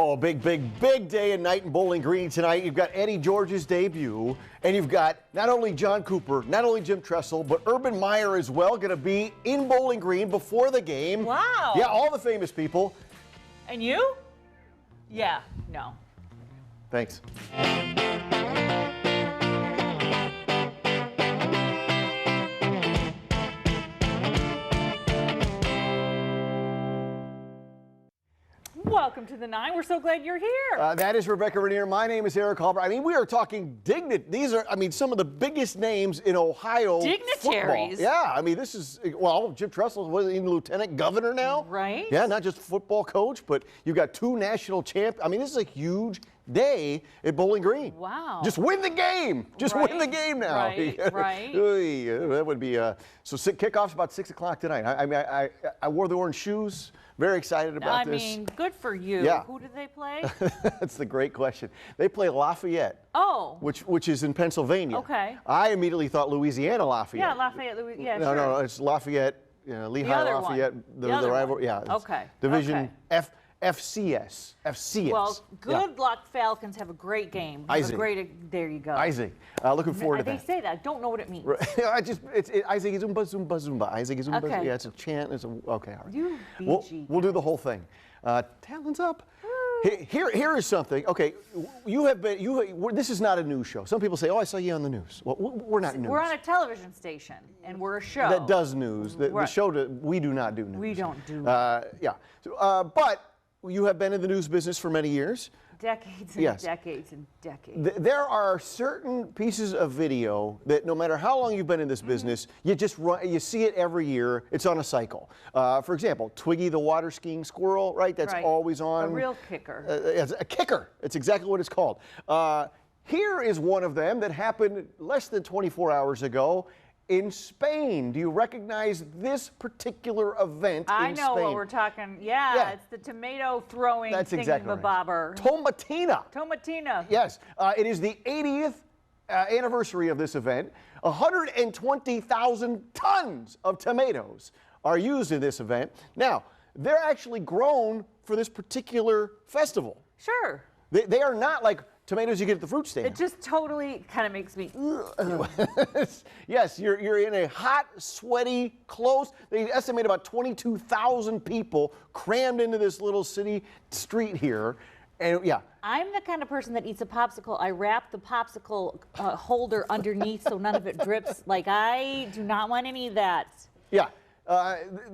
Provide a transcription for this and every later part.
Oh, big day and night in Bowling Green tonight. You've got Eddie George's debut, and you've got not only John Cooper, not only Jim Tressel, but Urban Meyer as well, going to be in Bowling Green before the game. Wow. Yeah, all the famous people. And you? Yeah, no. Thanks. Welcome to the 9. We're so glad you're here. That is Rebecca Rainier. My name is Eric Halber. I mean, we are talking dignity. These are, I mean, some of the biggest names in Ohio Dignitaries. football. Yeah, I mean, this is, well, Jim Tressel was even lieutenant governor now. Right. Yeah, not just football coach, but you've got 2 national champs. I mean, this is a huge day at Bowling Green. Wow. Just win the game. Just win the game now. Right, right. That would be, so kickoff's about 6 o'clock tonight. I mean, I wore the orange shoes. Very excited about this. I mean, good for you. Yeah. Who did they play? That's the great question. They play Lafayette. Oh. Which is in Pennsylvania. Okay. I immediately thought Louisiana Lafayette. Yeah, Lafayette, Louisiana. No, sure. no, it's Lafayette, Lehigh other Lafayette, one. the other rival. one. Yeah. Okay. Division okay. FCS. Well, Yeah. good luck, Falcons. Have a great game. Have Isaac. a great. There you go. Isaac. Looking forward to They that. say that. I don't know what it means. Isaac is Zumba Zumba Zumba. Isaac is Zumba. Okay. Yeah, it's a chant. It's a, okay, all right. You We'll do the whole thing. Talons up. Here is something. Okay, this is not a news show. Some people say, "Oh, I saw you on the news." Well, we're not news. We're on a television station, and we're a show that does news. The Right. show we do not do news. We don't do. Yeah. So, but you have been in the news business for many years. Decades and Yes. decades and decades. There are certain pieces of video that no matter how long you've been in this business, you see it every year. It's on a cycle. For example, Twiggy the water skiing squirrel, right? That's always on. A real kicker. It's a kicker. It's exactly what it's called. Here is one of them that happened less than 24 hours ago in Spain. Do you recognize this particular event I in know Spain? what we're talking. Yeah, it's the tomato throwing That's exactly right. thingamabobber. Tomatina. Yes. It is the 80th anniversary of this event. 120,000 tons of tomatoes are used in this event. Now, they're actually grown for this particular festival. Sure. They are not like tomatoes you get at the fruit stand. It just totally kind of makes me. Yes, you're in a hot, sweaty, close. They estimate about 22,000 people crammed into this little city street here. And yeah. I'm the kind of person that eats a popsicle. I wrap the popsicle holder underneath so none of it drips. Like, I do not want any of that. Yeah.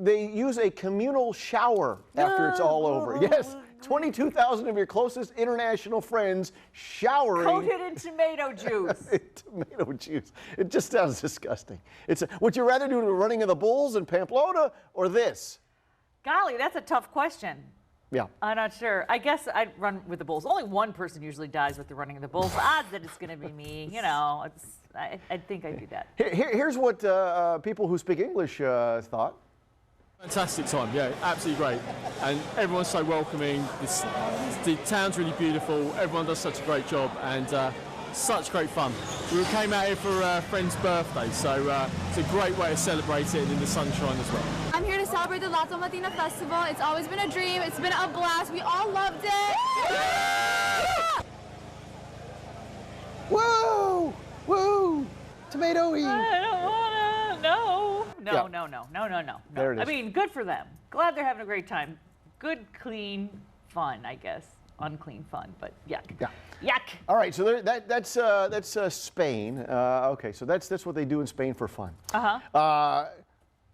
They use a communal shower after it's all over. Yes. 22,000 of your closest international friends showering. Coated in tomato juice. Tomato juice. It just sounds disgusting. Would you rather do the running of the bulls in Pamplona or this? Golly, that's a tough question. Yeah. I'm not sure. I guess I'd run with the bulls. Only one person usually dies with the running of the bulls. Odds that it's going to be me. You know, I think I'd do that. Here's what people who speak English thought. Fantastic time, yeah, absolutely great. And everyone's so welcoming. The town's really beautiful. Everyone does such a great job and such great fun. We came out here for a friend's birthday, so it's a great way to celebrate it in the sunshine as well. I'm here to celebrate the La Tomatina Festival. It's always been a dream. It's been a blast. We all loved it. Whoa! Woo! Tomato-y! I don't want to. No. Yeah. No. There it is. I mean, good for them. Glad they're having a great time. Good, clean fun, I guess. Unclean fun, but yuck. Yeah. Yuck. All right, so that's Spain. Okay, so that's what they do in Spain for fun.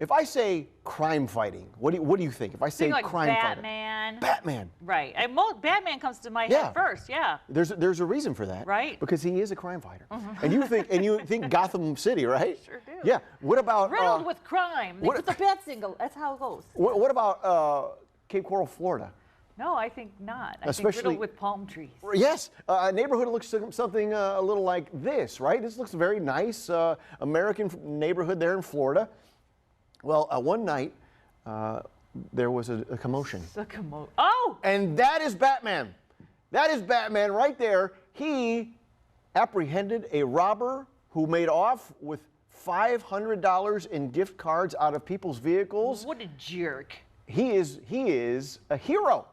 If I say crime fighting, what do you think? If I say like crime Batman. fighting, Batman. Right. Batman comes to my head first. Yeah. There's a reason for that. Right. Because he is a crime fighter. And you think Gotham City, right? Sure do. Yeah. What about Riddled with crime. They put the bat single. That's how it goes. What about Cape Coral, Florida? No, I think not. I Especially think riddled with palm trees. Yes, a neighborhood looks something a little like this, right? This looks very nice, American neighborhood there in Florida. Well, one night there was a commotion. Oh! And that is Batman. That is Batman right there. He apprehended a robber who made off with $500 in gift cards out of people's vehicles. What a jerk. He is a hero.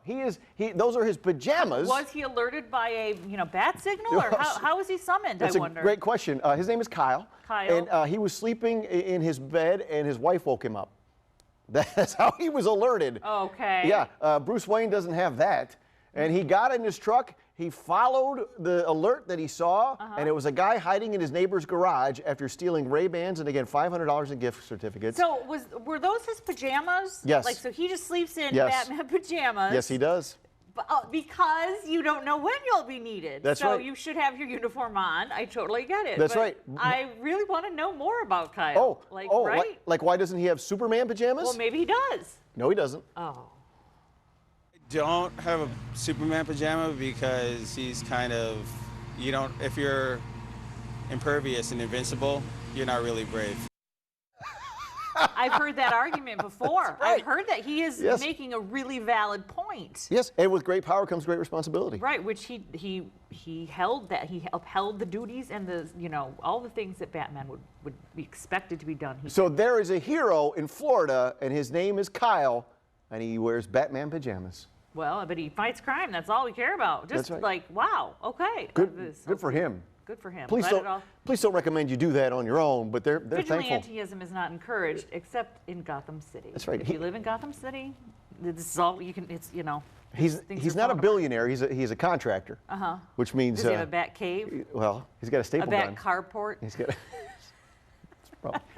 Those are his pajamas. Was he alerted by a bat signal, or how was he summoned? That's I wonder. a great question. His name is Kyle. Kyle. And he was sleeping in his bed, and his wife woke him up. That's how he was alerted. Okay. Yeah. Bruce Wayne doesn't have that, and he got in his truck. He followed the alert that he saw, and it was a guy hiding in his neighbor's garage after stealing Ray-Bans and, again, $500 in gift certificates. So were those his pajamas? Yes. Like, so he just sleeps in Yes. Batman pajamas. Yes, he does. Because you don't know when you'll be needed. That's so right. you should have your uniform on. I totally get it. That's but right. I really want to know more about Kyle. Right? Like why doesn't he have Superman pajamas? Well, maybe he does. No, he doesn't. Oh. Don't have a Superman pajama because he's kind of, if you're impervious and invincible, you're not really brave. I've heard that argument before. Right. I've heard that he is Yes. making a really valid point. Yes, and with great power comes great responsibility. Right, which he held that. He upheld the duties and the all the things that Batman would be expected to be done. So there is a hero in Florida, and his name is Kyle, and he wears Batman pajamas. Well, but he fights crime. That's all we care about. Just That's right. like, wow, okay. Good for him. Good for him. Please don't recommend you do that on your own, but they're thankful. Vigilantism is not encouraged, except in Gotham City. That's right. If you live in Gotham City, this is all you can. It's He's not a billionaire. He's a contractor. Which means. Does he have a bat cave? Well, he's got a staple A bat gun. carport? He's got.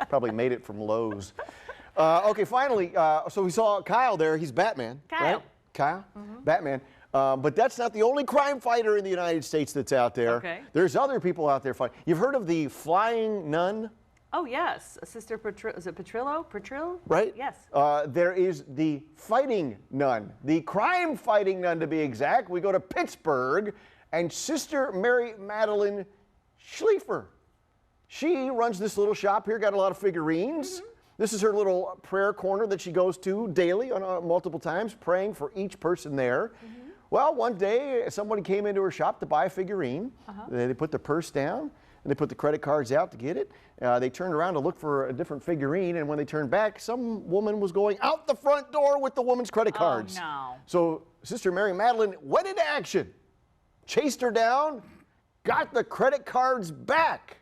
Probably made it from Lowe's. Okay, finally, so we saw Kyle there. He's Batman. Kyle. Right? Kyle, Batman. But that's not the only crime fighter in the United States that's out there. Okay. There's other people out there fighting. You've heard of the flying nun? Oh yes, Sister is it Petrillo? Right? Yes. There is the fighting nun, the crime fighting nun to be exact. We go to Pittsburgh, and Sister Mary Madeline Schliefer. She runs this little shop here, got a lot of figurines. This is her little prayer corner that she goes to daily on multiple times, praying for each person there. Well, one day, somebody came into her shop to buy a figurine. They put the purse down, and they put the credit cards out to get it. They turned around to look for a different figurine, and when they turned back, some woman was going out the front door with the woman's credit cards. Oh, no. So Sister Mary Madeline went into action, chased her down, got the credit cards back.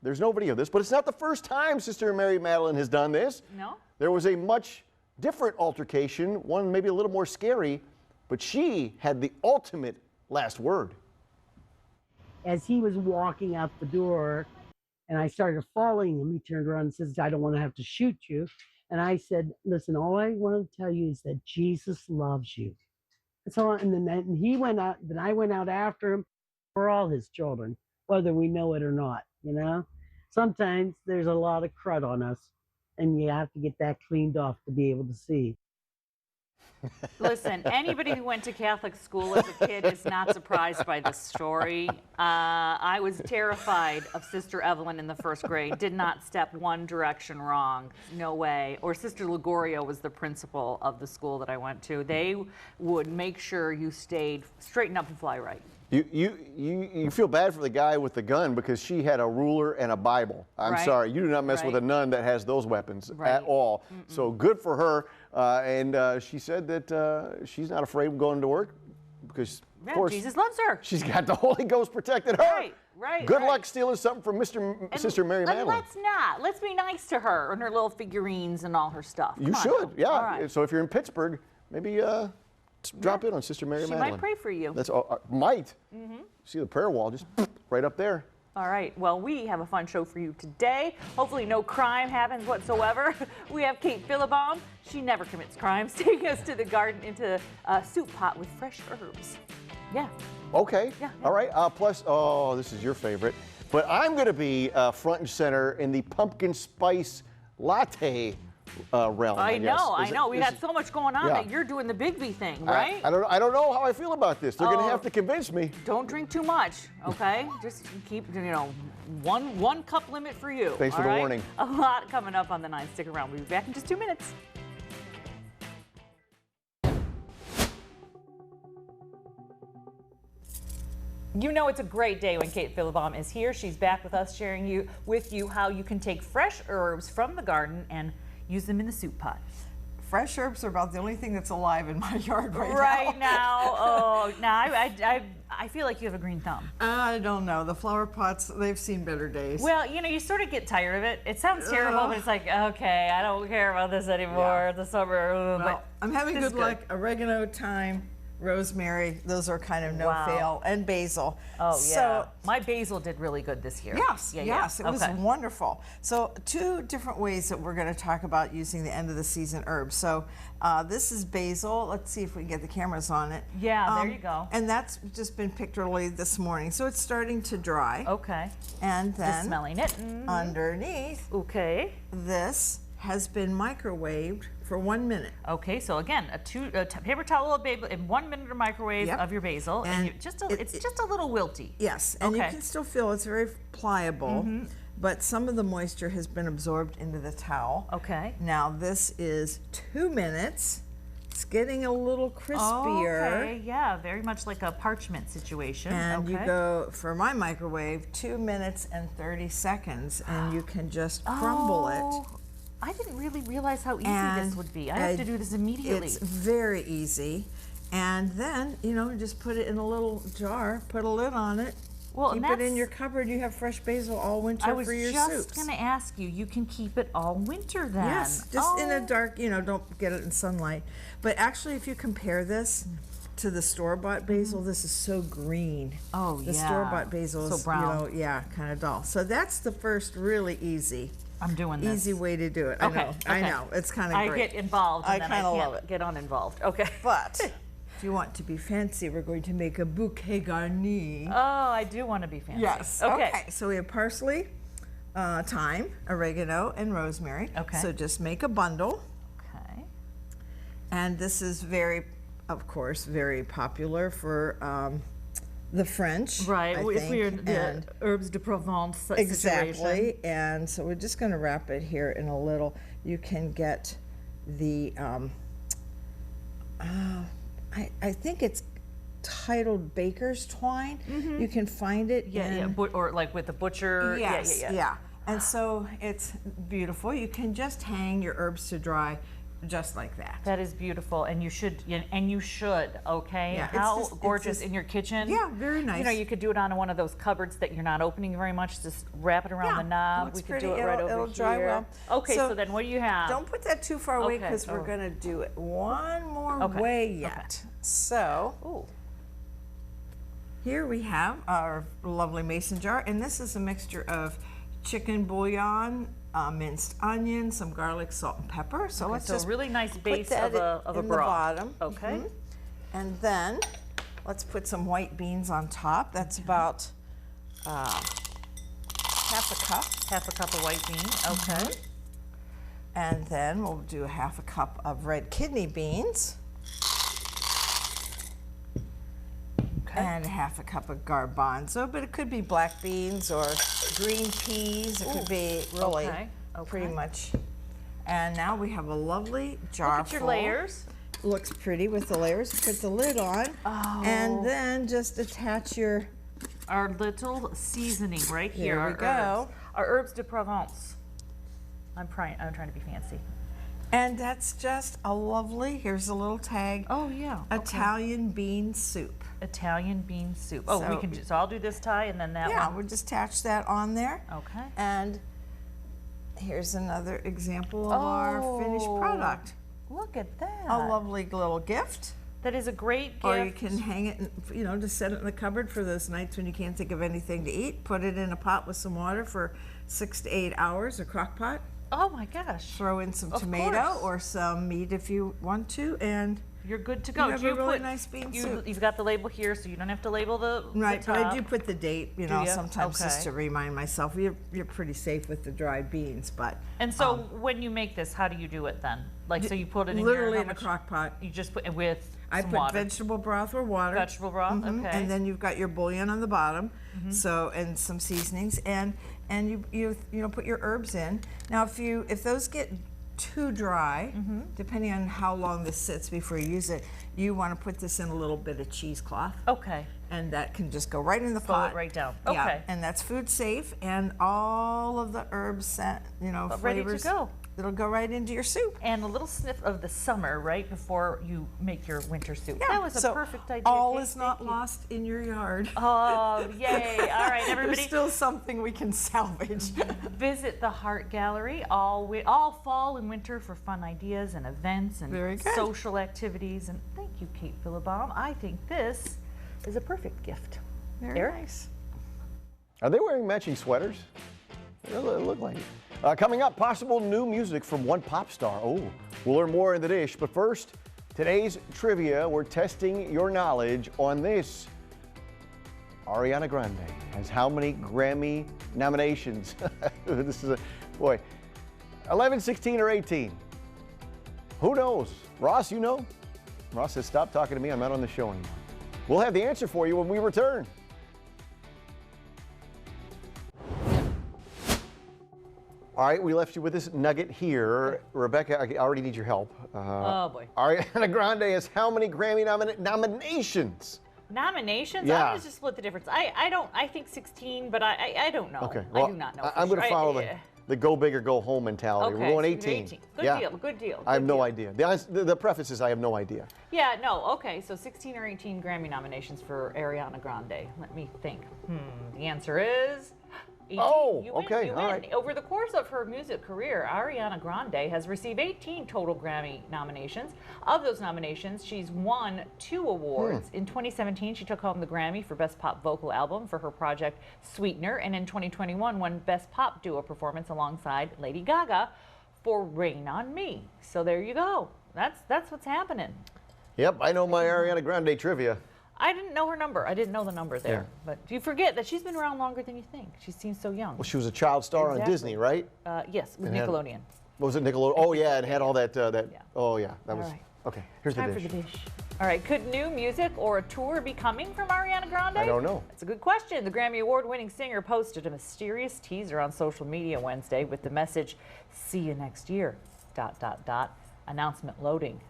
There's no video of this, but it's not the first time Sister Mary Madeline has done this. No? There was a much different altercation, one maybe a little more scary, but she had the ultimate last word. As he was walking out the door and I started following him, he turned around and says, "I don't want to have to shoot you." And I said, "Listen, all I want to tell you is that Jesus loves you." And so, and then he went out, then I went out after him. We're all his children, whether we know it or not, Sometimes there's a lot of crud on us, and you have to get that cleaned off to be able to see. Listen, anybody who went to Catholic school as a kid is not surprised by this story. I was terrified of Sister Evelyn in the first grade. Did not step one direction wrong. No way. Or Sister Ligorio was the principal of the school that I went to. They would make sure you stayed straighten up and fly right. You feel bad for the guy with the gun because she had a ruler and a Bible. I'm Right. sorry, you do not mess with a Right. nun that has those weapons Right. at all. So good for her. And she said that she's not afraid of going to work because, Yeah, of course, Jesus loves her. she's got the Holy Ghost protecting her. Right. Good luck stealing something from Sister Mary And Madeline. let's not. Let's be nice to her and her little figurines and all her stuff. You Come on should, now. yeah. All right. So if you're in Pittsburgh, maybe drop in on Sister Mary She Madeline. might pray for you. That's might. See the prayer wall just right up there. All right. Well, we have a fun show for you today. Hopefully no crime happens whatsoever. We have Kate Philibom. She never commits crimes. Taking us to the garden into a soup pot with fresh herbs. Yeah. Okay. Yeah. All right. Plus, this is your favorite. But I'm going to be front and center in the pumpkin spice latte realm. I guess. know. We've had so much going on Yeah. that you're doing the Bigby thing, right? I don't know how I feel about this. They're going to have to convince me. Don't drink too much, okay? Just keep, one cup limit for you. Thanks for all the right? warning. A lot coming up on the 9. Stick around. We'll be back in just 2 minutes. You know it's a great day when Kate Philibom is here. She's back with us, sharing with you how you can take fresh herbs from the garden and use them in the soup pot. fresh herbs are about the only thing that's alive in my yard right now. Oh, now I feel like you have a green thumb. I don't know. The flower pots, they've seen better days. Well, you know, you sort of get tired of it. It sounds terrible, but it's like, okay, I don't care about this anymore. The summer. Well, but I'm having good luck. Oregano, thyme, rosemary, those are kind of no-fail, and basil. Oh, yeah. So, my basil did really good this year. yes, yes, it was Okay. wonderful. So 2 different ways that we're going to talk about using the end of the season herbs. So this is basil. Let's see if we can get the cameras on it. Yeah, there you go. And that's just been picked early this morning. So it's starting to dry. Okay. And Just then smelling it. underneath, Okay. this has been microwaved for 1 minute. Okay, so again, a paper towel of basil in 1 minute of microwave Yep. of your basil, and, And you, it's just a little wilty. Yes, and you Okay. can still feel it's very pliable, but some of the moisture has been absorbed into the towel. Okay. Now this is 2 minutes. It's getting a little crispier. Okay, yeah, very much like a parchment situation. And okay. you go, for my microwave, 2 minutes and 30 seconds, and you can just crumble it. Oh, I didn't really realize how easy And this would be. I have to do this immediately. It's very easy. And then, you know, just put it in a little jar, put a lid on it, Well, keep and it in your cupboard. You have fresh basil all winter I was for your just soups. going to ask you, you can keep it all winter then? Yes, just in a Oh. dark, you know, don't get it in sunlight. But actually, if you compare this to the store-bought basil, this is so green. Oh, The yeah. store-bought basil So is, brown. you know, yeah, kind of dull. So that's the first really easy I'm doing this. easy way to do it. Okay, I okay. know. It's kind of I great. get involved and I then I kinda can't love it. get uninvolved. Okay. But if you want to be fancy, we're going to make a bouquet garni. Oh, I do want to be fancy. Yes. Okay. So we have parsley, thyme, oregano, and rosemary. Okay. So just make a bundle. Okay. And this is very, of course, very popular for the French. Right. I If think. we're the And herbs de Provence situation. exactly. And so we're just going to wrap it here in a little. You can get the, I think it's titled baker's twine. You can find it Yeah, in, or like with the butcher. yes, yeah. And so it's beautiful. You can just hang your herbs to dry just like that. That is beautiful, and you should, okay? Yeah, it's How just- it's gorgeous just- in your kitchen. Yeah, very You know, nice. you could do it on one of those cupboards that you're not opening very much. Just wrap it around Yeah, the knob. looks We could pretty. do it right It'll over dry here. well. Okay, so So then what do you have? Don't put that too far away Okay, because we're oh. going to do it one more Okay, way okay. yet. So Ooh. here we have our lovely mason jar, and this is a mixture of chicken bouillon, minced onion, some garlic, salt, and pepper. So Okay, let's so just a really nice put base that of a in the broth. bottom. Okay. And then let's put some white beans on top. That's about half a cup. Half a cup of white beans. Okay. And then we'll do half a cup of red kidney beans. Okay. And half a cup of garbanzo, but it could be black beans or green peas. It could be really okay, pretty okay. much. And now we have a lovely jar Look at your full. layers. Looks pretty with the layers. Put the lid on, and then just attach your. Our little seasoning right here. Here we our go. Herbs. Our herbs de Provence. I'm trying to be fancy. And that's just a lovely. Here's a little tag. Oh yeah. okay. Italian bean soup. Italian bean soup. Oh, we So- can. So I'll do this tie and then that Yeah, one. we'll just attach that on there. Okay. And here's another example of our finished Oh. product. Look at that. A lovely little gift. That is a great gift. Or you can hang it, you know, just set it in the cupboard for those nights when you can't think of anything to eat. Put it in a pot with some water for 6 to 8 hours, a crock pot. Oh my gosh. Throw in some Of tomato course. or some meat if you want to, and You're good to go. You have Do a really nice bean soup. You've got the label here, so you don't have to label the right. the But I top. do put the date, you know, ya? sometimes just Okay. to remind myself. You're pretty safe with the dried beans, but And so when you make this, how do you do it then? Like, so you put it in literally your, in a crock pot. You just put it with I some put water. vegetable broth or water. Vegetable broth, Mhm. okay. And then you've got your bouillon on the bottom, so and some seasonings, and you know put your herbs in. Now if those get too dry, depending on how long this sits before you use it, you want to put this in a little bit of cheesecloth, Okay. and that can just go right in the Flow pot. it right down. Yeah, Okay. and that's food safe, and all of the herbs, you know, But ready to flavors. go. it'll go right into your soup. And a little sniff of the summer right before you make your winter soup. Yeah, That was a so perfect idea. all Kate. is not Thank you. lost in your yard. Oh, yay. All right, everybody. There's still something we can salvage. Visit the Heart Gallery all fall and winter for fun ideas and events and Very good. social activities. And thank you, Kate Philibom. I think this is a perfect gift. Very Eric? nice. Are they wearing matching sweaters? They look like it. Coming up, possible new music from one pop star. Oh, we'll learn more in the dish. But first, today's trivia. We're testing your knowledge on this. Ariana Grande has how many Grammy nominations? This is boy, 11, 16, or 18? Who knows? Ross, you know? Ross says, stop talking to me. I'm not on the show anymore. We'll have the answer for you when we return. All right, we left you with this nugget here. Rebecca, I already need your help. Oh, boy. Ariana Grande has how many Grammy nominations? Nominations? Yeah. I'm going to just split the difference. I think 16, but I don't know. Okay, I do not know. I'm going to follow the go big or go home mentality. Okay, We're going so 18. 18. Good Yeah. deal, good deal. I have good no deal. idea. The preface is I have no idea. Yeah, no, okay, so 16 or 18 Grammy nominations for Ariana Grande. Let me think. The answer is 18. Oh, You win, okay, you all win. right. Over the course of her music career, Ariana Grande has received 18 total Grammy nominations. Of those nominations, she's won 2 awards. In 2017, she took home the Grammy for Best Pop Vocal Album for her project Sweetener, and in 2021 won Best Pop Duo Performance alongside Lady Gaga for Rain on Me. So there you go. That's what's happening. Yep, I know my Ariana Grande trivia. I didn't know her number. I didn't know the number there. Yeah. But you forget that she's been around longer than you think. She seems so young. Well, she was a child star on Exactly. Disney, right? Yes, with And had- Nickelodeon. What was it, Nickelodeon? Oh, yeah, and had all that. Yeah. Oh, yeah, that All was. right. Okay, here's Time the for dish. the dish. All right, could new music or a tour be coming from Ariana Grande? I don't know. That's a good question. The Grammy Award-winning singer posted a mysterious teaser on social media Wednesday with the message, "See you next year, ... announcement loading, ...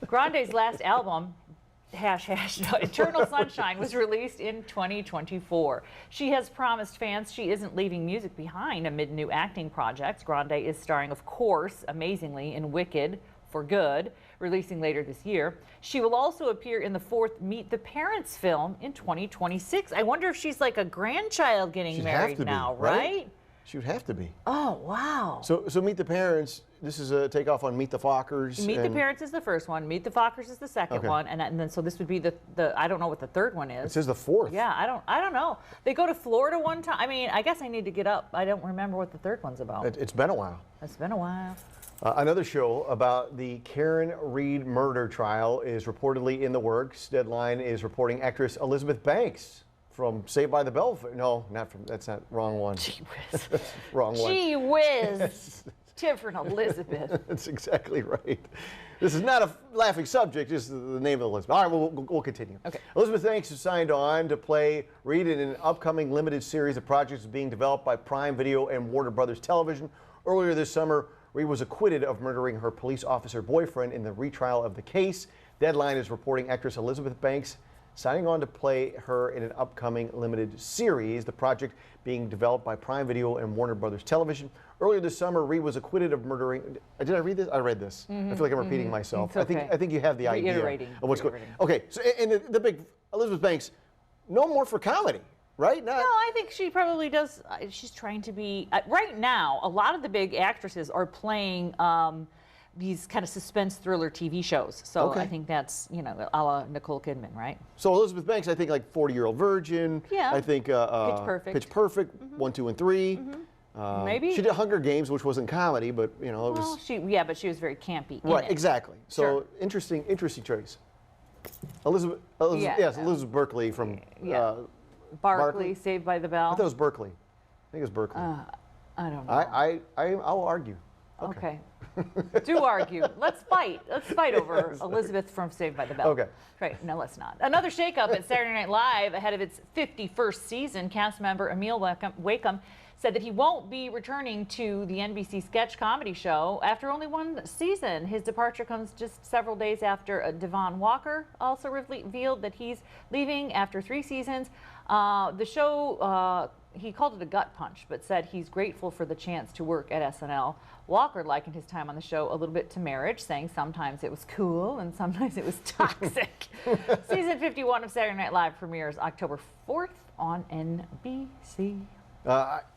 Grande's last album, # Eternal Sunshine, was released in 2024. She has promised fans she isn't leaving music behind amid new acting projects. Grande is starring, of course, amazingly, in Wicked for Good, releasing later this year. She will also appear in the 4th Meet the Parents film in 2026. I wonder if she's like a grandchild getting She'd married have to now, be, right? right? She would have to be. Oh, wow. So Meet the Parents, this is a takeoff on Meet the Fockers. Meet the and Parents is the first one. Meet the Fockers is the second Okay. one, and then so this would be the I don't know what the third one It is. says the 4th. Yeah, I don't know. They go to Florida one time. I mean, I guess I need to get up. I don't remember what the third one's about. It's been a while. It's been a while. Another show about the Karen Reed murder trial is reportedly in the works. Deadline is reporting actress Elizabeth Banks from Saved by the Bell. No, not from. That's not wrong one. Gee whiz. Wrong one. Gee whiz. Different Elizabeth. That's exactly right. This is not a laughing subject, just the name of Elizabeth. All right, we'll continue. Okay. Elizabeth Banks has signed on to play Reed in an upcoming limited series of projects being developed by Prime Video and Warner Brothers Television. Earlier this summer, Reed was acquitted of murdering her police officer boyfriend in the retrial of the case. Deadline is reporting actress Elizabeth Banks signing on to play her in an upcoming limited series, the project being developed by Prime Video and Warner Brothers Television. Earlier this summer, Reed was acquitted of murdering. Did I read this? I read this. I feel like I'm repeating myself. It's okay. I think you have the idea Reiterating. of what's going. Okay, so and the big Elizabeth Banks, no more for comedy, right? No, I think she probably does. She's trying to be. Right now, a lot of the big actresses are playing these kind of suspense thriller TV shows. So Okay. I think that's, a la Nicole Kidman, right? So Elizabeth Banks, I think like 40-Year-Old Virgin. Yeah. I think Pitch Perfect. Pitch Perfect, 1, 2, and 3. Maybe. She did Hunger Games, which wasn't comedy, but it Well, was but she was very campy. right. In it. Exactly. So Sure. interesting choice. Elizabeth Yeah. yes, Elizabeth Berkley from. Yeah. Barkley, Saved by the Bell. I thought it was Berkeley. I think it was Berkeley. I don't know. I'll argue. Okay. Do argue. Let's fight. Let's fight over Elizabeth from Saved by the Bell. Okay. Right. No, let's not. Another shakeup at Saturday Night Live ahead of its 51st season. Cast member Emil Wakeham said that he won't be returning to the NBC sketch comedy show after only 1 season. His departure comes just several days after Devon Walker also revealed that he's leaving after 3 seasons. The show he called it a gut punch, but said he's grateful for the chance to work at SNL. Walker likened his time on the show a little bit to marriage, saying sometimes it was cool and sometimes it was toxic. Season 51 of Saturday Night Live premieres October 4th on NBC.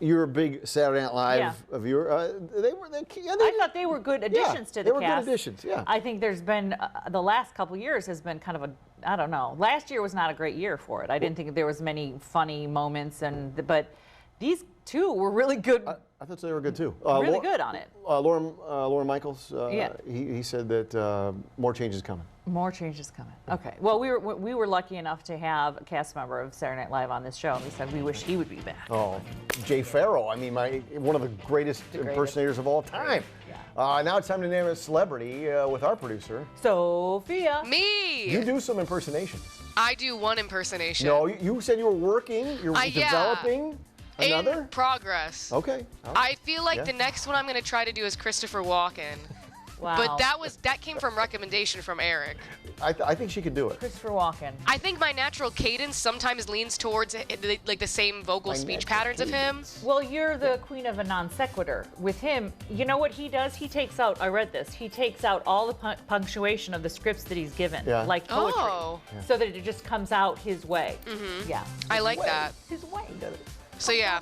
You're a big Saturday Night Live viewer. I thought they were good additions to the cast. They were good additions, yeah. I think there's been, the last couple years has been kind of I don't know. Last year was not a great year for it. I didn't think there was many funny moments, but these two were really good. I thought they were good too. Really good on it. Lauren Michaels, Yeah. he said that more changes coming. More changes coming. Okay. Well, we were lucky enough to have a cast member of Saturday Night Live on this show, and we said we wish he would be back. Oh, Jay Farrell. I mean, one of the greatest impersonators of all time. Yeah. Now it's time to name a celebrity with our producer, Sophia. Me. You do some impersonations. I do one impersonation. No, you said you were working. You're developing another. In progress. Okay. I feel like the next one I'm going to try to do is Christopher Walken. Wow. But that came from recommendation from Eric. I think she could do it. Christopher Walken. I think my natural cadence sometimes leans towards like the same vocal speech patterns of him. Well, you're the queen of a non sequitur. With him, you know what he does? He takes out, I read this, he takes out all the punctuation of the scripts that he's given, like poetry, so that it just comes out his way. Mm-hmm. Yeah. I like that. His way. So yeah,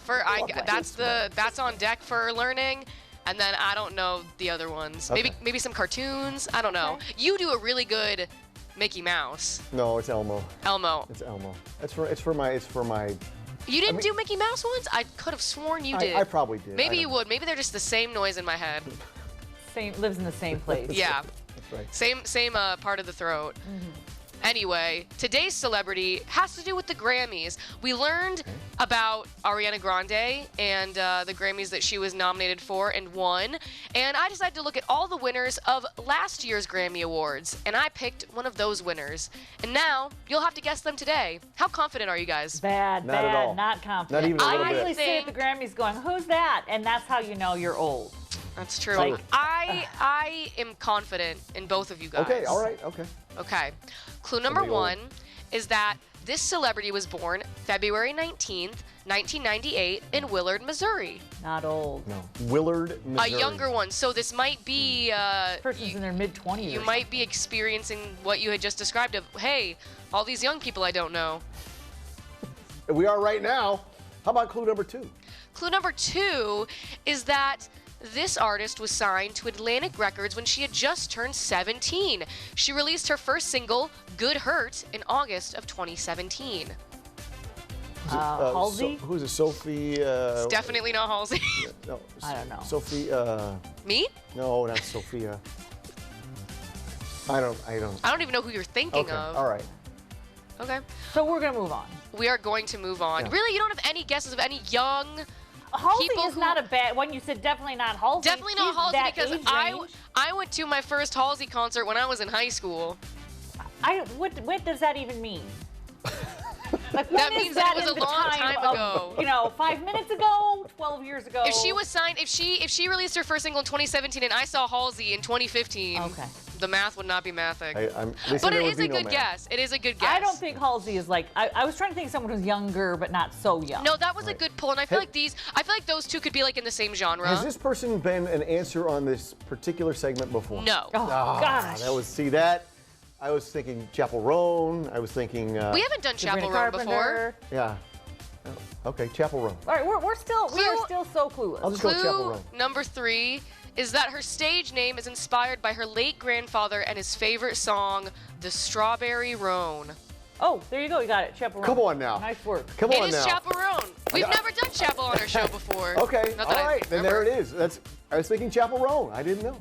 that's on deck for learning. And then I don't know the other ones. Okay. Maybe some cartoons. I don't know. You do a really good Mickey Mouse. No, it's Elmo. Elmo. It's Elmo. It's for my. You didn't do Mickey Mouse ones? I could have sworn you did. I probably did. Maybe you would. Maybe they're just the same noise in my head. Lives in the same place. Yeah. That's right. Same part of the throat. Mm-hmm. Anyway, today's celebrity has to do with the Grammys. We learned about Ariana Grande and the Grammys that she was nominated for and won. And I decided to look at all the winners of last year's Grammy Awards. And I picked one of those winners. And now you'll have to guess them today. How confident are you guys? Bad, Not at all. not confident. Not even a little I bit. usually say at the Grammys going, who's that? And that's how you know you're old. That's true. Like- I am confident in both of you guys. Okay. All right. Okay. Okay. Clue number Somebody old. one is that this celebrity was born February 19th, 1998 in Willard, Missouri. Not old. No. Willard, Missouri. A younger one. So this might be Person's in their mid-20s. you might be experiencing what you had just described of, hey, all these young people I don't know. We are right now. How about clue number two? Clue number two is that this artist was signed to Atlantic Records when she had just turned 17. She released her first single, Good Hurt, in August of 2017. Halsey? Who's it? Sophie? It's definitely not Halsey. No. I don't know. Sophie. Me? No, not Sophia. I don't. I don't even know who you're thinking Okay. of. All right. Okay. So we're going to move on. We are going to move on. Yeah. Really, you don't have any guesses of any young Halsey people is who- not a bad one. You said definitely not Halsey. Definitely not She's Halsey that because age I range. went to my first Halsey concert when I was in high school. What does that even mean? Like, That when is means that it was in a the long time of, ago. You know, 5 minutes ago, 12 years ago. If she was signed, if she released her first single in 2017 and I saw Halsey in 2015, Okay. the math would not be mathing. But it is a good guess. It is a good guess. I don't think Halsey is like. I was trying to think of someone who's younger but not so young. No, that was a good pull, and I feel like those two could be like in the same genre. Has this person been an answer on this particular segment before? No. Oh gosh. That was that. I was thinking Chapel Roan. I was thinking. We haven't done Chapel Sabrina Roan before. Carpenter. Yeah. Okay, Chapel Roan. All right, we are still so I'll clueless. just go Chapel Clue Roan. number 3 is that her stage name is inspired by her late grandfather and his favorite song, The Strawberry Roan. Oh, there you go. You got it. Chapel Roan. Come on now. Nice work. Come It on is now. Chapel Roan. We've never done Chapel on our show before. Okay. Not All that I right. Then there remember. it is. I was thinking Chapel Roan. I didn't know.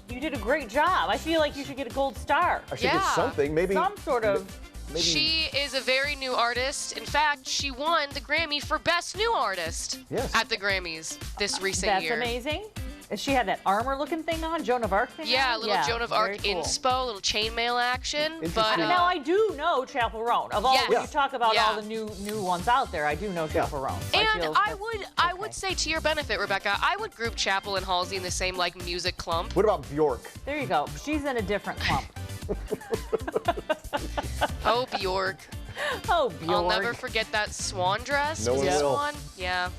You did a great job. I feel like you should get a gold star. I should get Yeah. something. Maybe. Some sort of. Maybe. She is a very new artist. In fact, she won the Grammy for Best New Artist Yes. at the Grammys this recent That's year. amazing. And she had that armor-looking thing on, Joan of Arc thing Yeah, a on? little Joan of Arc very cool. inspo, little chainmail action. But Interesting. Now I do know Chapel Roan. Of all Yes. when you talk about Yeah. all the new ones out there, I do know Chapel Roan. So and feel I that's would okay. say to your benefit, Rebecca, I would group Chapel and Halsey in the same like music clump. What about Bjork? There you go. She's in a different clump. Oh, Bjork. Oh, Bjork. I'll never forget that swan dress. No Was one it will. swan? Yeah.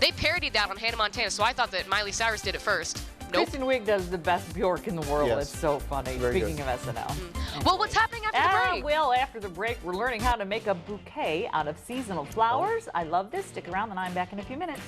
They parodied that on Hannah Montana, so I thought that Miley Cyrus did it first. Nope. Kristen Wiig does the best Bjork in the world. Yes. It's so funny. Very Speaking good. of SNL. Well, what's happening after the break? Well, after the break, we're learning how to make a bouquet out of seasonal flowers. I love this. Stick around, and I'm back in a few minutes.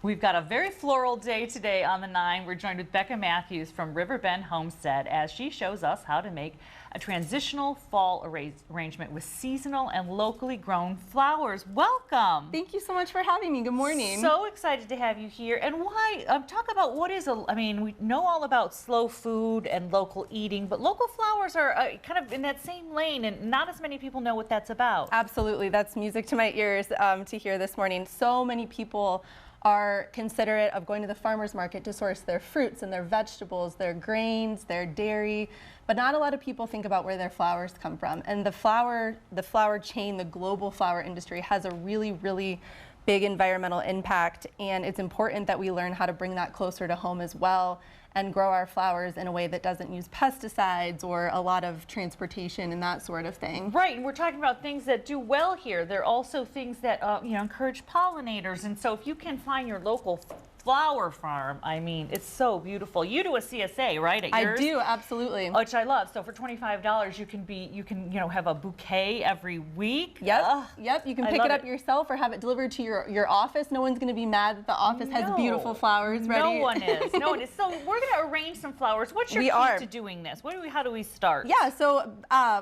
We've got a very floral day today on the 9. We're joined with Becca Matthews from Riverbend Homestead as she shows us how to make a transitional fall arrangement with seasonal and locally grown flowers. Welcome. Thank you so much for having me. Good morning. So excited to have you here. And why, talk about what is I mean, we know all about slow food and local eating, but local flowers are kind of in that same lane, and not as many people know what that's about. Absolutely. That's music to my ears to hear this morning. So many people are considerate of going to the farmer's market to source their fruits and their vegetables, their grains, their dairy, but not a lot of people think about where their flowers come from. And the flower chain, the global flower industry, has a really, really big environmental impact, and it's important that we learn how to bring that closer to home as well and grow our flowers in a way that doesn't use pesticides or a lot of transportation and that sort of thing. Right, and we're talking about things that do well here. There are also things that encourage pollinators, and so if you can find your local flower farm, I mean, it's so beautiful. You do a CSA, right? At yours? I do, absolutely. Which I love. So for $25, you can have a bouquet every week. Yep, yep. You can pick it up yourself or have it delivered to your office. No one's going to be mad that the office has beautiful flowers ready. No one is. No one is. So we're going to arrange some flowers. What's your key to doing this? How do we start? Yeah. So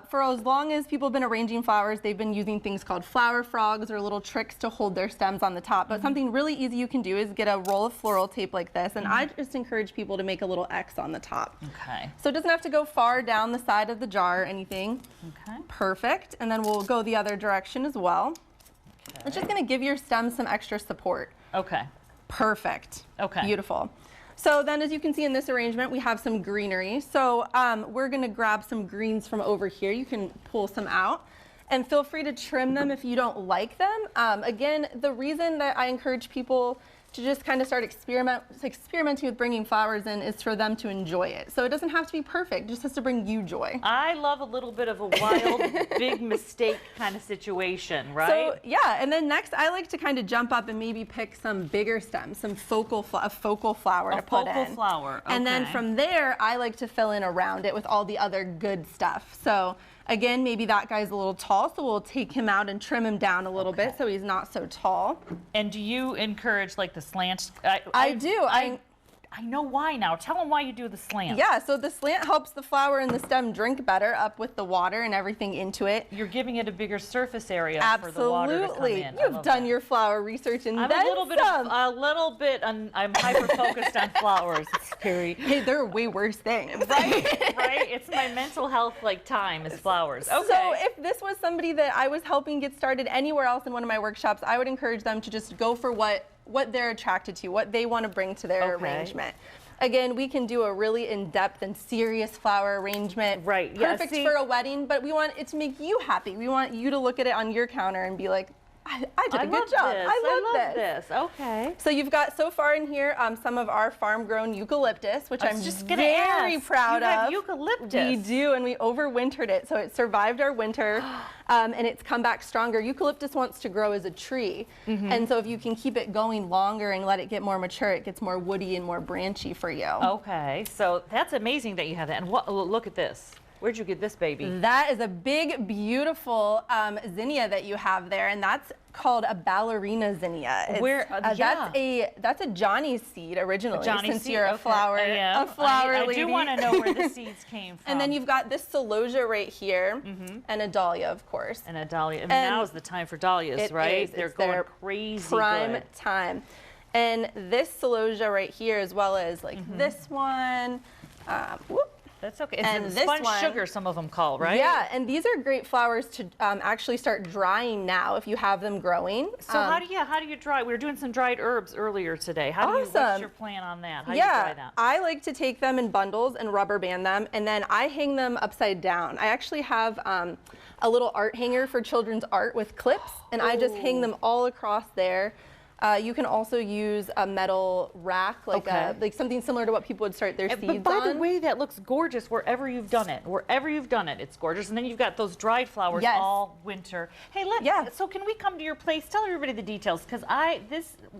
for as long as people have been arranging flowers, they've been using things called flower frogs or little tricks to hold their stems on the top. But something really easy you can do is get a roll of floral tape like this, and I just encourage people to make a little X on the top. Okay. So it doesn't have to go far down the side of the jar or anything. Okay. Perfect. And then we'll go the other direction as well. Okay. It's just going to give your stem some extra support. Okay. Perfect. Okay. Beautiful. So then, as you can see in this arrangement, we have some greenery. So we're going to grab some greens from over here. You can pull some out. And feel free to trim them if you don't like them. Again, the reason that I encourage people to just kind of start experimenting with bringing flowers in is for them to enjoy it. So it doesn't have to be perfect, it just has to bring you joy. I love a little bit of a wild, big mistake kind of situation, right? So yeah, and then next I like to kind of jump up and maybe pick some bigger stems, some focal flower to put in. A focal flower, okay. And then from there, I like to fill in around it with all the other good stuff. So again, maybe that guy's a little tall, so we'll take him out and trim him down a little bit so he's not so tall. And do you encourage like the slants? I do. I know why now. Tell them why you do the slant. Yeah, so the slant helps the flower and the stem drink better up with the water and everything into it. You're giving it a bigger surface area Absolutely. for the water to come in. You've done your flower research and I'm then a little bit, I'm hyper-focused on flowers. It's scary. Hey, there are way worse things. Right, right? It's my mental health time is flowers. Okay. So if this was somebody that I was helping get started anywhere else in one of my workshops, I would encourage them to just go for what they're attracted to, what they want to bring to their arrangement. Again, we can do a really in-depth and serious flower arrangement. Right. Yeah, Perfect for a wedding, but we want it to make you happy. We want you to look at it on your counter and be like, I did a good job. I love this. Okay. So you've got so far in here some of our farm-grown eucalyptus, which I'm just very proud of. Eucalyptus. We do, and we overwintered it, so it survived our winter, and it's come back stronger. Eucalyptus wants to grow as a tree, and so if you can keep it going longer and let it get more mature, it gets more woody and more branchy for you. Okay, so that's amazing that you have that. And look at this. Where'd you get this baby? That is a big, beautiful zinnia that you have there, and that's called a ballerina zinnia. That's a Johnny's seed originally. Since you're a flower lady. I do want to know where the seeds came from. And then you've got this celosia right here, and a dahlia, of course. And a dahlia. And now's the time for dahlias, right? They're going crazy. Prime time. And this celosia right here, as well as this one. That's okay. It's sponge sugar, some of them call, right? Yeah, and these are great flowers to actually start drying now if you have them growing. So how do you dry? We were doing some dried herbs earlier today. What's your plan on that? How do you dry that? I like to take them in bundles and rubber band them, and then I hang them upside down. I actually have a little art hanger for children's art with clips, and I just hang them all across there. You can also use a metal rack, like something similar to what people would start their seeds on. But by the way, that looks gorgeous wherever you've done it. Wherever you've done it, it's gorgeous. And then you've got those dried flowers all winter. Hey, so can we come to your place? Tell everybody the details, because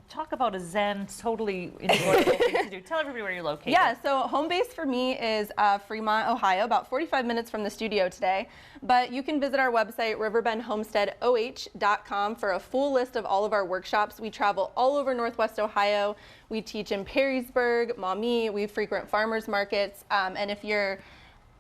talk about a zen, totally enjoyable thing to do. Tell everybody where you're located. Yeah, so home base for me is Fremont, Ohio, about 45 minutes from the studio today. But you can visit our website, riverbendhomesteadoh.com, for a full list of all of our workshops. We travel all over Northwest Ohio. We teach in Perrysburg, Maumee. We frequent farmers markets. And if you're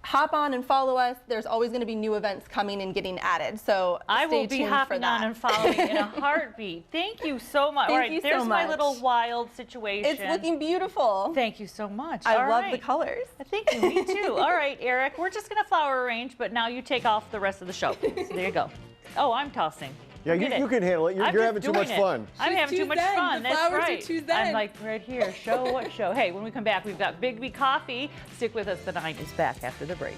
hop on and follow us, there's always going to be new events coming and getting added. So I will be hopping on and following in a heartbeat. Thank you so much. Thank you so much. There's my little wild situation. It's looking beautiful. Thank you so much. I love the colors. Thank you. Me too. All right, Eric, we're just going to flower arrange, but now you take off the rest of the show. So there you go. Oh, I'm tossing. Yeah, you can handle it. You're having too much fun. I'm having too much fun. That's right. I'm zen. like right here. Show what show. Hey, when we come back, we've got Bigby Coffee. Stick with us. The 9 is back after the break.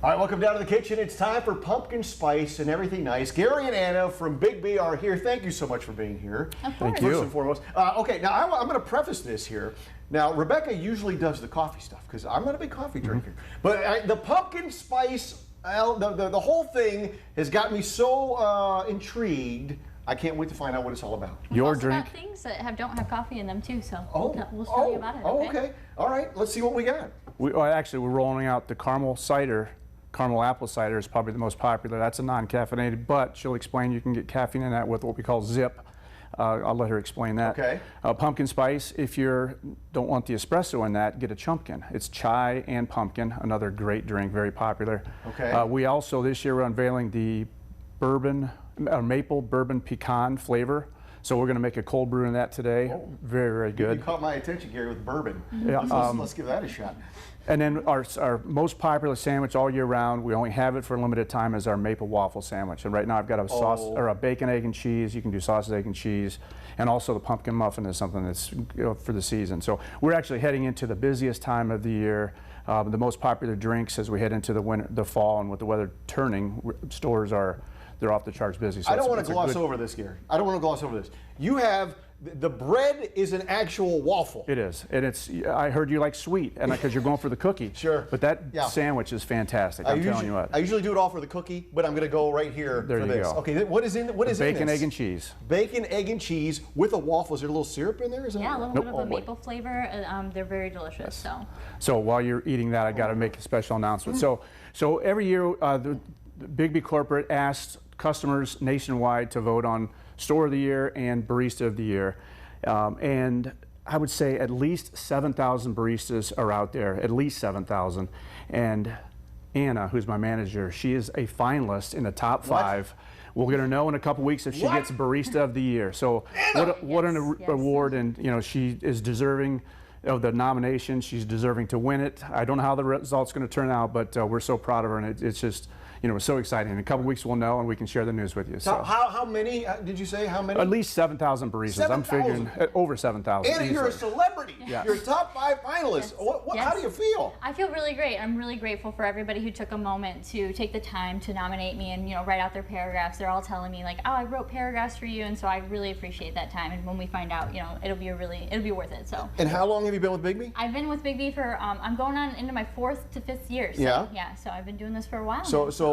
All right, welcome down to the kitchen. It's time for pumpkin spice and everything nice. Gary and Anna from Bigby are here. Thank you so much for being here. Of course. Thank you. First and foremost. Okay, now I'm going to preface this here. Now, Rebecca usually does the coffee stuff because I'm not a big coffee drinker. But the pumpkin spice, the whole thing has got me so intrigued. I can't wait to find out what it's all about. Your drink. About things that don't have coffee in them too, so we'll tell you about it. Okay. All right, let's see what we got. Actually, we're rolling out the caramel cider. Caramel apple cider is probably the most popular. That's a non-caffeinated, but she'll explain you can get caffeine in that with what we call zip. I'll let her explain that. Okay. Pumpkin spice, if you don't want the espresso in that, get a chumpkin. It's chai and pumpkin, another great drink, very popular. Okay. We also, this year, we're unveiling the maple bourbon pecan flavor. So we're going to make a cold brew in that today. Oh, very, very good. You caught my attention, Gary, with bourbon. Yeah, let's give that a shot. And then our most popular sandwich all year round, we only have it for a limited time, is our maple waffle sandwich. And right now I've got a sauce or a bacon, egg, and cheese. You can do sausage, egg, and cheese. And also the pumpkin muffin is something that's for the season. So we're actually heading into the busiest time of the year. The most popular drinks as we head into the fall, and with the weather turning, stores they're off the charts busy. So I don't want to gloss over this, Gary. I don't want to gloss over this. You have the bread is an actual waffle. It is, and it's. I heard you like sweet, and because you're going for the cookie. Sure. But that sandwich is fantastic. I'm telling you what. I usually do it all for the cookie, but I'm going to go right here there for you this. Go. Okay, what is in this? Bacon, egg, and cheese. Bacon, egg, and cheese with a waffle. Is there a little syrup in there? Nope. Yeah, a little bit of a maple flavor. They're very delicious. Yes. So while you're eating that, I got to make a special announcement. So every year, the Bigby Corporate asks customers nationwide to vote on Store of the Year and Barista of the Year. And I would say at least 7,000 baristas are out there, at least 7,000. And Anna, who's my manager, she is a finalist in the top 5. We're going to know in a couple weeks if she gets Barista of the Year. So what an award, and she is deserving of the nomination. She's deserving to win it. I don't know how the result's going to turn out, but we're so proud of her, and it's just so exciting. In a couple weeks we'll know, and we can share the news with you. So how many did you say? How many? At least 7,000 baristas. 7,000. I'm figuring over 7,000. Anna, you're a celebrity. Yes. You're a top 5 finalist. Yes. How do you feel? I feel really great. I'm really grateful for everybody who took a moment to take the time to nominate me and write out their paragraphs. They're all telling me like, oh, I wrote paragraphs for you, and so I really appreciate that time. And when we find out, it'll be worth it. So. And how long have you been with Bigby? I've been with Bigby for I'm going on into my 4th to 5th year. So, yeah. So I've been doing this for a while. So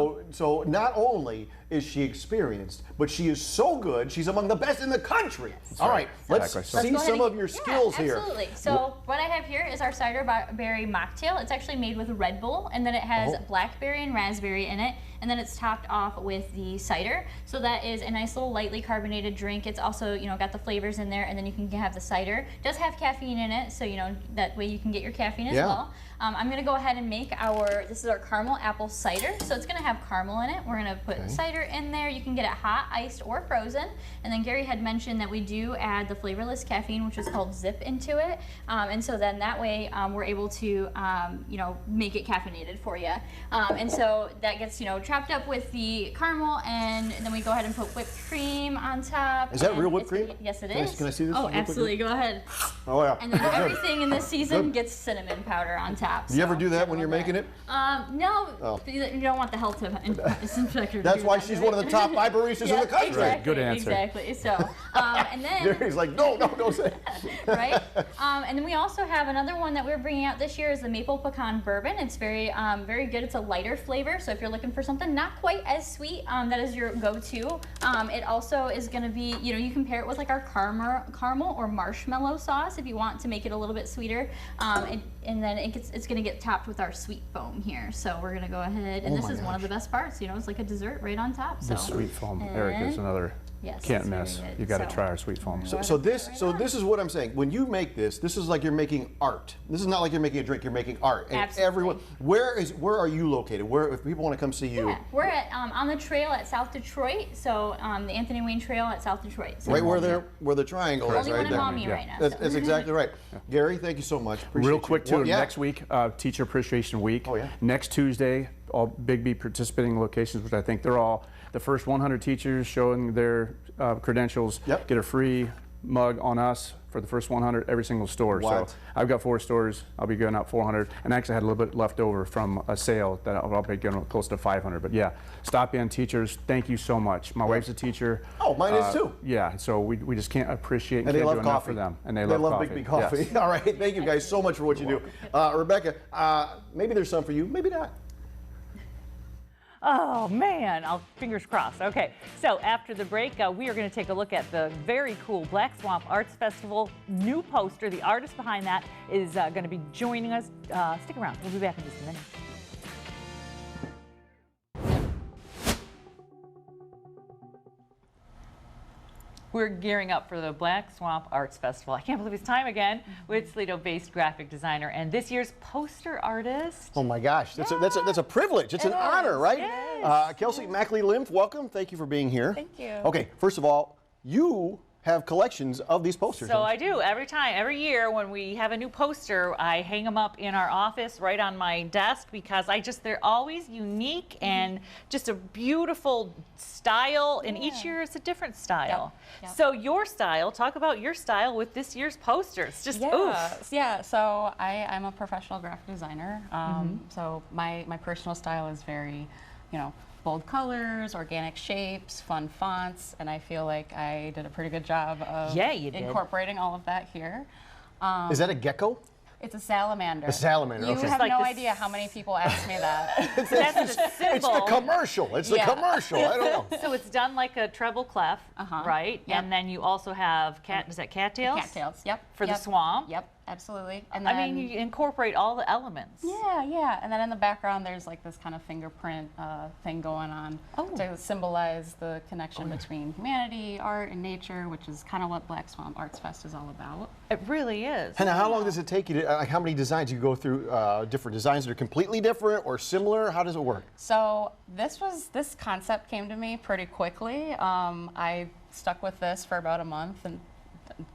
not only is she experienced, but she is so good, she's among the best in the country. All right, let's see some of your skills here. Absolutely. So what I have here is our cider berry mocktail. It's actually made with Red Bull, and then it has blackberry and raspberry in it, and then it's topped off with the cider. So that is a nice little lightly carbonated drink. It's also, got the flavors in there, and then you can have the cider. It does have caffeine in it, so that way you can get your caffeine as well. I'm gonna go ahead and make this is our caramel apple cider. So it's gonna have caramel in it. We're gonna put cider in there. You can get it hot, iced, or frozen. And then Gary had mentioned that we do add the flavorless caffeine, which is called Zip, into it. And so then that way we're able to, make it caffeinated for you. And so that gets, chopped up with the caramel, and then we go ahead and put whipped cream on top. Is that real whipped cream? Yes, it is. Can I see this? Oh, absolutely. Go ahead. Oh, yeah. And then everything in this season gets cinnamon powder on top. Do you ever do that when you're making it? No, you don't want the health mouth disinfector. That's why she's one of the top 5 baristas in the country. Exactly, Good answer. Exactly. So, and then Jerry's like, no, don't say it. right? And then we also have another one that we're bringing out this year is the maple pecan bourbon. It's very, very good. It's a lighter flavor. So if you're looking for something not quite as sweet, that is your go-to. It also is going to be, you can pair it with like our caramel or marshmallow sauce if you want to make it a little bit sweeter. And then it's going to get topped with our sweet foam here. So we're going to go ahead, and this is one of the best parts. It's like a dessert right on top. So The sweet foam, Eric, is another. Yes, Can't it's very miss. good. You got to So- try our sweet foam. So this is what I'm saying. When you make this is like you're making art. This is not like you're making a drink. You're making art. And Absolutely. everyone, where are you located? Where, if people want to come see you? Yeah, we're at on the trail at South Detroit. So the Anthony Wayne Trail at South Detroit. So Right where the triangle is, only right one in there. Maumee right now. That's exactly right. Gary, thank you so much. Appreciate Real you. quick too, Well, yeah. next week, Teacher Appreciation Week. Oh, yeah. Next Tuesday, all Big B participating locations, which I think they're all the first 100 teachers showing their credentials, Yep. get a free mug on us for the first 100 every single store. What? So I've got 4 stores. I'll be giving out 400, and I actually had a little bit left over from a sale that I'll be giving close to 500. But yeah, stop in, teachers. Thank you so much. My wife's a teacher. Oh, mine is too. Yeah, so we just can't appreciate And they can't love do enough coffee. for them. And they love love Big B coffee. Yes. All right, thank you guys so much for what you do. Rebecca, maybe there's some for you, maybe not. Oh man, fingers crossed. Okay, so after the break, we are going to take a look at the very cool Black Swamp Arts Festival new poster. The artist behind that is going to be joining us. Stick around. We'll be back in just a minute. We're gearing up for the Black Swamp Arts Festival. I can't believe it's time again with Toledo-based graphic designer and this year's poster artist. Oh my gosh, that's a privilege. It's an honor, right? Yes. Kelsey Mackley-Lymph, welcome. Thank you for being here. Thank you. Okay, first of all, you have collections of these posters. So I do. Every year when we have a new poster, I hang them up in our office right on my desk because they're always unique and just a beautiful style. And each year it's a different style. Yep. So your style, talk about your style with this year's posters. Just oof. Yeah, so I'm a professional graphic designer. So my personal style is very, bold colors, organic shapes, fun fonts, and I feel like I did a pretty good job of incorporating all of that here. Is that a gecko? It's a salamander. A salamander, You okay. have like no this- idea how many people ask me that. That's the symbol. It's the commercial. It's the commercial. I don't know. So it's done like a treble clef, right? Yep. And then you also have is that cattails? Cattails, yep. For the swamp? Yep, absolutely. And then, I mean, you incorporate all the elements. Yeah. And then in the background, there's like this kind of fingerprint thing going on to symbolize the connection between humanity, art, and nature, which is kind of what Black Swamp Arts Fest is all about. It really is. And how long does it take you to, how many designs you go through, different designs that are completely different or similar? How does it work? So this concept came to me pretty quickly. I stuck with this for about a month and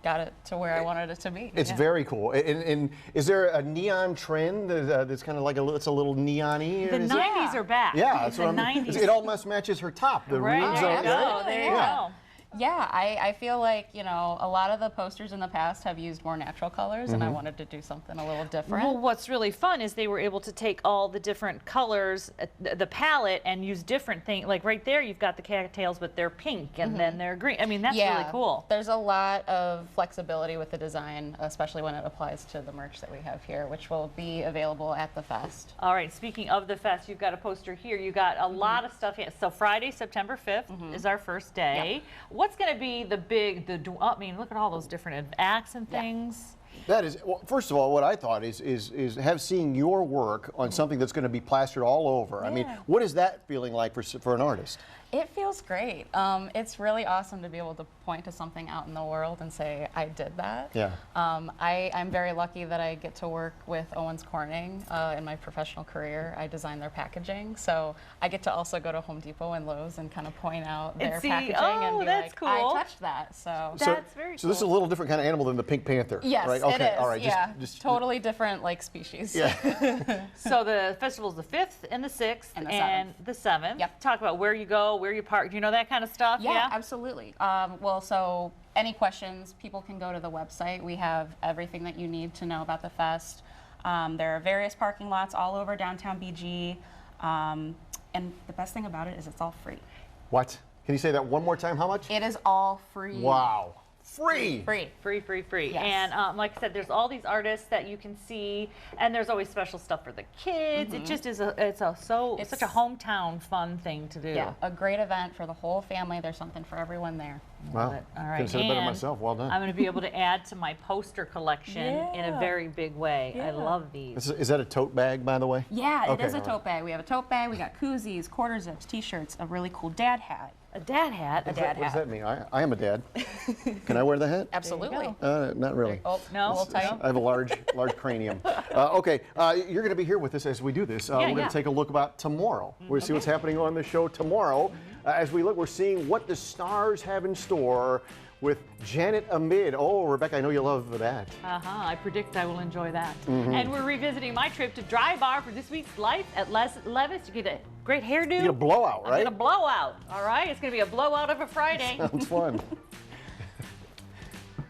got it to where I wanted it to be. It's very cool. And is there a neon trend that's kind of like it's a little neon-y? The 90s are back. Yeah, that's the what 90s. It almost matches her top. The Right, reeds there are, you go. There you go. Yeah, I feel like, a lot of the posters in the past have used more natural colors, and I wanted to do something a little different. Well, what's really fun is they were able to take all the different colors, the palette, and use different things. Like right there, you've got the cattails, but they're pink, and then they're green. I mean, that's really cool. There's a lot of flexibility with the design, especially when it applies to the merch that we have here, which will be available at the fest. All right, speaking of the fest, you've got a poster here. You've got a lot of stuff here. So Friday, September 5th is our first day. Yep. What's going to be I mean, look at all those different acts and things. That is, well, first of all, what I thought is seeing your work on something that's going to be plastered all over. I mean, what is that feeling like for an artist? It feels great. It's really awesome to be able to point to something out in the world and say, I did that. Yeah. I'm very lucky that I get to work with Owens Corning in my professional career. I design their packaging, so I get to also go to Home Depot and Lowe's and kind of point out their packaging and be that's like, cool. I touched that. So That's very cool. So this is a little different kind of animal than the Pink Panther. yes, right? Okay. it is. All right. Yeah, Just totally different species. Yeah. So the festival's the 5th and the 6th And the 7th. Yep. Talk about where you go, where you park, that kind of stuff. Yeah, absolutely. Well, so any questions, people can go to the website. We have everything that you need to know about the fest. There are various parking lots all over downtown BG. And the best thing about it is it's all free. What? Can you say that one more time? How much? It is all free. Wow. Free. Free. Free. Yes. And like I said, there's all these artists that you can see, and there's always special stuff for the kids. It just is it's such a hometown fun thing to do. Yeah, a great event for the whole family. There's something for everyone there. Wow. All right. Couldn't say it better And myself. Well done. I'm going to be able to add to my poster collection in a very big way. I love these. Is that a tote bag, by the way? Yeah, Okay, it is a all right. tote bag. We have a tote bag. We got koozies, quarter zips, t-shirts, a really cool dad hat. A dad hat. What does that mean? I am a dad. Can I wear the hat? Absolutely. Not really. Oh, No? a little tight. I have a large cranium. Okay, you're going to be here with us as we do this. We're going to take a look about tomorrow. We're going to see what's happening on the show tomorrow. As we look, we're seeing what the stars have in store with Janet Amid. Oh, Rebecca, I know you love that. I predict I will enjoy that. And we're revisiting my trip to Dry Bar for this week's Life at Levis. You get a great hairdo. You get a blowout, right? I get a blowout. All right, it's going to be a blowout of a Friday. Sounds fun.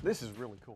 This is really cool.